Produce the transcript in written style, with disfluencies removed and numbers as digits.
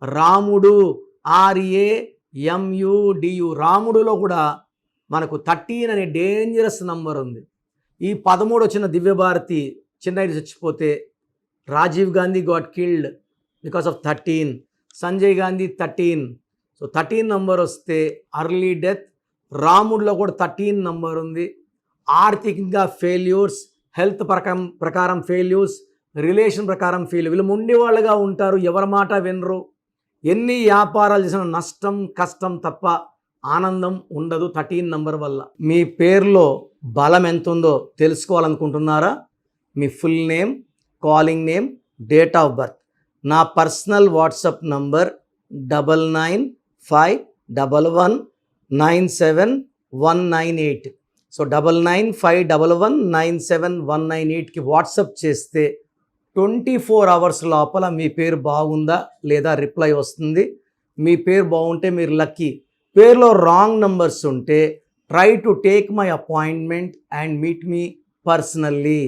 రాముడు, RAMUDU, రాముడులో కూడా మనకు 13 అనే డేంజరస్ నంబర్ ఉంది. ఈ 13 వచ్చిన దివ్యభారతి చిన్న చచ్చిపోతే, Rajiv Gandhi got killed because of 13, Sanjay Gandhi 13. So 13 number వస్తే అర్లీ డెత్. రాముడిలో కూడా 13 నంబర్ ఉంది. ఆర్థికంగా ఫెయిల్యూర్స్, హెల్త్ ప్రకారం ఫెయిల్యూర్స్, రిలేషన్ ప్రకారం ఫెయిల్యూర్. వీళ్ళు మొండివాళ్ళుగా ఉంటారు, ఎవరి మాట వినరు. ఎన్ని వ్యాపారాలు చేసిన నష్టం, కష్టం తప్ప ఆనందం ఉండదు 13 నంబర్ వల్ల. మీ పేరులో బలం ఎంత ఉందో తెలుసుకోవాలనుకుంటున్నారా? మీ full name, calling name, date of birth. నా పర్సనల్ వాట్సాప్ నంబర్ 9951197198. సో 9951197198కి వాట్సాప్ చేస్తే 24 అవర్స్ లోపల మీ పేరు బాగుందా లేదా రిప్లై వస్తుంది. మీ పేరు బాగుంటే మీరు లక్కీ. పేరులో రాంగ్ నంబర్స్ ఉంటే try to take my appointment and meet me personally.